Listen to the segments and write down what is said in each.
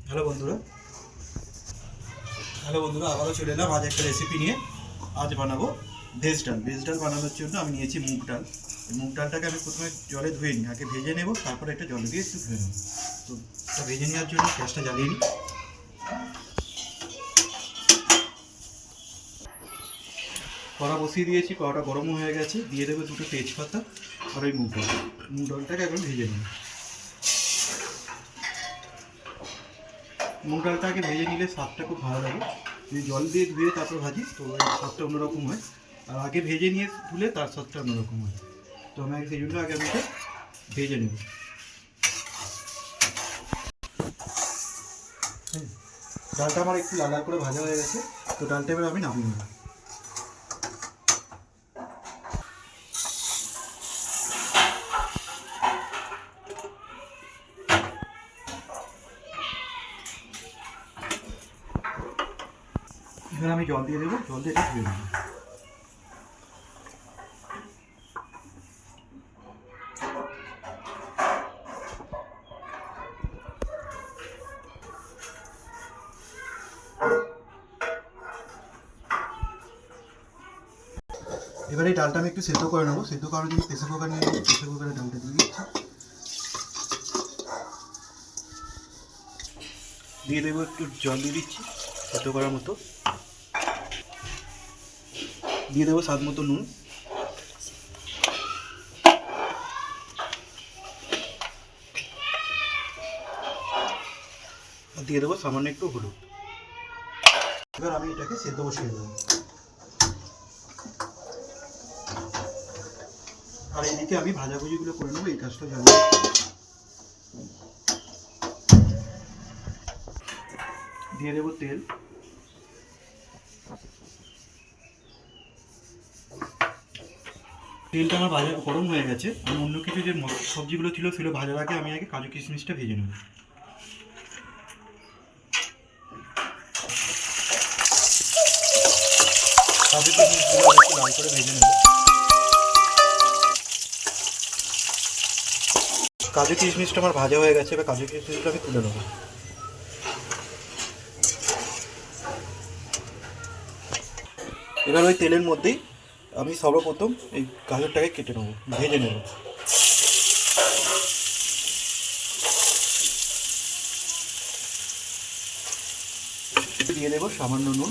Hello বন্ধুরা আবারও চলে এলাম আজ একটা রেসিপি নিয়ে। আজ বানাবো ভেজ ডাল বানানোর জন্য আমি নিয়েছি মুগ ডাল। মুগ ডালটাকে আমি প্রথমে জলে ধুয়ে নিই, আগে ভেজে নেব, তারপরে একটা জল দিয়ে একটু ধুয়ে নেব। তো এটা ভেজে নেওয়ার জন্য গ্যাসটা জ্বালিয়ে নিই। কড়া বসিয়ে দিয়েছি, কড়াটা গরম হয়ে গেছে, দিয়ে দেবো দুটো তেজপাতা আর ওই মুগ ডালটাকে এখন ভেজে নেব। মুগ ডালটাকে ভেজে নিলে স্বাদটা খুব ভালো লাগে। যদি জল দিয়ে ধুয়ে তারপর ভাজি তো ওই স্বাদটা অন্যরকম হয়, আর আগে ভেজে নিয়ে ধুলে তার স্বাদটা অন্যরকম হয়। তো আমি সেই জন্য আগে আমি এটা ভেজে নেব। ডালটা আমার একটু লাল লাল করে ভাজা হয়ে গেছে, তো ডালটা এবার আমি নামিয়ে নেব। এবার আমি জল দিয়ে দেবো, জল দিয়ে এটা ধুয়ে নেব। এবার এই ডালটা আমি একটু সেদ্ধ করে নেবো। সেদ্ধ করার জন্য প্রেসার কুকার নিয়ে নেবো। প্রেসার কুকারে ডালটা দিয়ে দিচ্ছি, দিয়ে দেবো একটু জল দিয়ে দিচ্ছি সেদ্ধ করার মতো, দিয়ে দেবো স্বাদ মতো নুন, আর দিয়ে দেবো সামান্য একটু হলুদ। এবার আমি এটাকে সেদ্ধ বসিয়ে দেবো। আর এইদিকে আমি ভাজাভুজিগুলো করে নেবো, এই কাজটা জানি। দিয়ে দেবো তেল, তেলটা আমার ভাজা গরম হয়ে গেছে। আমি অন্য কিছু যে সবজিগুলো ছিল সেগুলো ভাজার আগে আমি আগে কাজু কিশমিশটা ভেজে নেব। কাজু কিশমিশগুলো একটু লাল করে ভেজে নেব। কাজু কিশমিশটা আমার ভাজা হয়ে গেছে, এবার কাজু কিশমিশটা আমি তুলে নেব। এবার ওই তেলের মধ্যেই আমি সর্বপ্রথম এই গাজরটাকে কেটে নেব, ভেজে নেব। দিয়ে দেবো সামান্য নুন,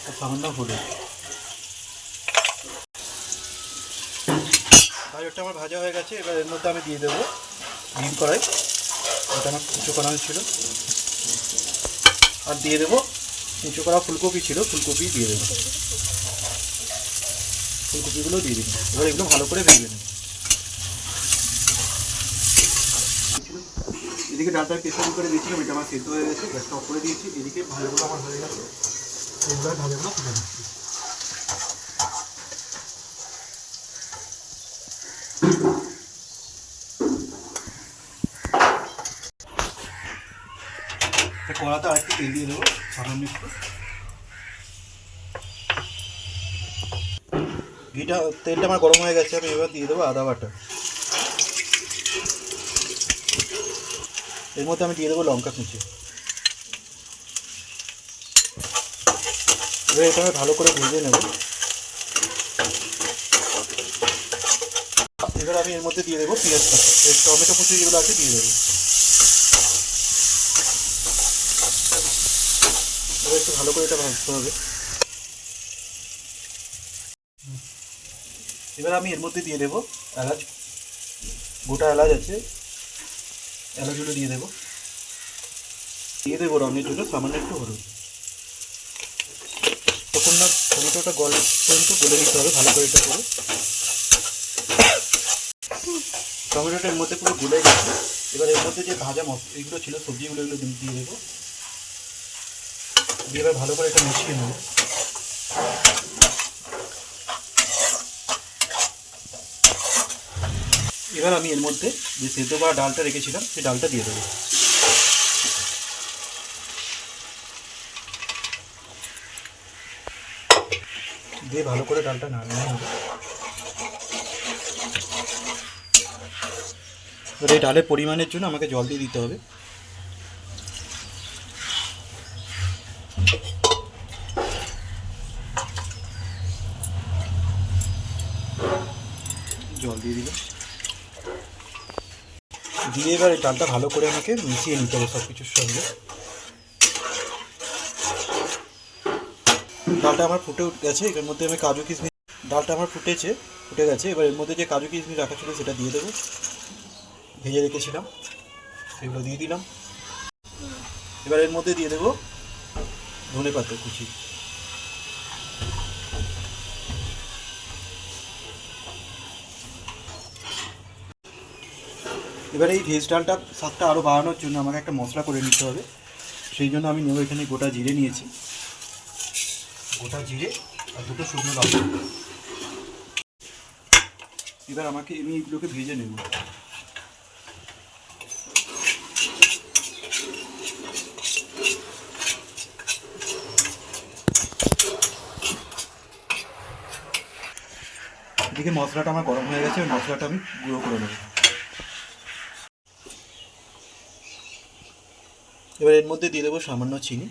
আর সামান্য হলুদ। গাজরটা আমার ভাজা হয়ে গেছে, এবার এর মধ্যে আমি দিয়ে দেবো ডিম কড়াই, এটা আমার কুচো করা ছিল, আর দিয়ে দেবো কুচো করা ফুলকপি ছিল, ফুলকপি দিয়ে দেবো। ফুলকপিগুলো দিয়ে দিন, এবার এগুলো ভালো করে ভেজে নেব। এদিকে ডালটা প্রেসার কুকারে দিয়েছিলাম, এটা আমার সেদ্ধ হয়ে গেছে, গ্যাসটা অফ করে দিয়েছি। এদিকে ভাজাগুলো আমার হয়ে গেছে, এবার ভাজাগুলো তুলে দিচ্ছি। কড়াতে আরেকটু তেল দিয়ে দেবো, সামান্য একটু ঘিটা। তেলটা আমার গরম হয়ে গেছে, আমি এবার দিয়ে দেবো আদা বাটা। এর মধ্যে আমি দিয়ে দেবো লঙ্কা কুচি। এবার এটা আমি ভালো করে ভেজে নেব। এবার আমি এর মধ্যে দিয়ে দেবো পেঁয়াজ কাটা, টমেটো কুচি যেগুলো আছে দিয়ে দেবো। এবার একটু ভালো করে এটা ভাজতে হবে। এবার আমি এর মধ্যে দিয়ে দেবো এলাচ, গোটা এলাচ আছে, এলাচগুলো দিয়ে দেবো। দিয়ে দেবো রঙের জন্য সামান্য একটু হলুদ। তখন না টমেটোটা পর্যন্ত গলে নিতে হবে ভালো করে এটা করে। টমেটোটা এর মধ্যে পুরো গলে গেছে। এবার এর মধ্যে যে ভাজা এইগুলো ছিল সবজিগুলো, এগুলো দিয়ে দেবো, দিয়ে এবার ভালো করে এটা মিশিয়ে নেব। এবার আমি এর মধ্যে যে সেদ্ধ করা ডালটা রেখেছিলাম সেই ডালটা দিয়ে দেবো। দিয়ে ভালো করে ডালটা নাড়িয়ে নেব। এবার এই ডালের পরিমাণের জন্য আমাকে জল দিয়ে দিতে হবে। জল দিয়ে দিলাম, দিয়ে এবার এই ডালটা ভালো করে আমাকে মিশিয়ে নিতে হবে সব কিছুর সঙ্গে। ডালটা আমার ফুটে গেছে, এর মধ্যে আমি কাজু কিশমিশ, ডালটা আমার ফুটে গেছে। এবার এর মধ্যে যে কাজু কিশমিশ রাখা ছিল সেটা দিয়ে দেবো, ভেজে রেখেছিলাম সেগুলো দিয়ে দিলাম। এবার এর মধ্যে দিয়ে দেবো ধনেপাতা কুচি। এবার এই ভেজ ডালটা স্বাদটা আরও বাড়ানোর জন্য আমাকে একটা মশলা করে নিতে হবে। সেই জন্য আমি নেব এখানে গোটা জিরে নিয়েছি, গোটা জিরে আর দুটো শুকনো লঙ্কা। এবার আমি এইগুলোকে ভেজে নেব। এদিকে মশলাটা আমার গরম হয়ে গেছে, মশলাটা আমি গুঁড়ো করে নেব। এবার এর মধ্যে দিয়ে দেবো সামান্য চিনি।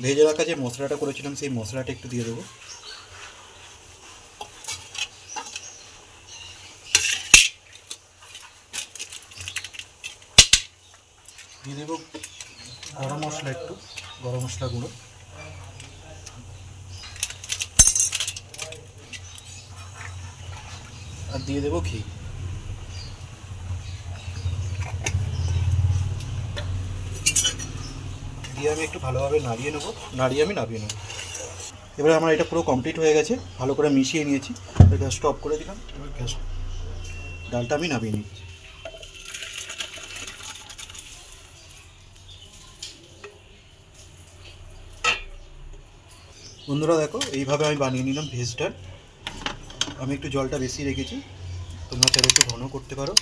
ভেজে রাখা যে মশলাটা করেছিলাম সেই মশলাটা একটু দিয়ে দেবো। দিয়ে দেবো গরম মশলা, একটু গরম মশলা গুঁড়ো। আর দিয়ে দেবো ঘি। দিয়ে আমি একটু ভালোভাবে নাড়িয়ে নামিয়ে নেবো। এবার আমার এটা পুরো কমপ্লিট হয়ে গেছে, ভালো করে মিশিয়ে নিয়েছি। গ্যাস স্টপ করে দিলাম। এবার ডালটা আমি নামিয়ে নিচ্ছি। বন্ধুরা দেখো, এইভাবে আমি বানিয়ে নিলাম ভেজ ডাল। আমি একটু জলটা বেশি রেখেছি, তোমরা চাইলে একটু ঘন করতে পারো।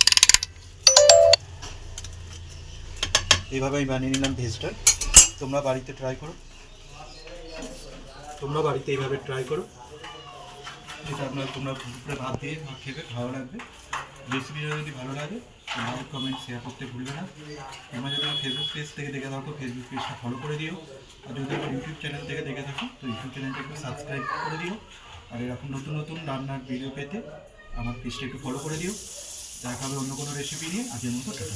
এইভাবে আমি বানিয়ে নিলাম ভেজ ডাল। তোমরা বাড়িতে এইভাবে ট্রাই করো। যেটা তোমরা দুপুরে ভাত দিয়ে খেতে ভালো লাগবে। রেসিপিটা যদি ভালো লাগে লাইক কমেন্ট শেয়ার করতে ভুলবে না। তোমরা যদি আমার ফেসবুক পেজ থেকে দেখে থাকো ফেসবুক পেজটা ফলো করে দিও। আর যদি আমার ইউটিউব চ্যানেল থেকে দেখে থাকো তো ইউটিউব চ্যানেলটা একটু সাবস্ক্রাইব করে দিও। আর এরকম নতুন নতুন রান্নার ভিডিও পেতে আমার পেজটা একটু ফলো করে দিও। দেখা হবে অন্য কোনো রেসিপি নিয়ে। আজকের মতো টাটা।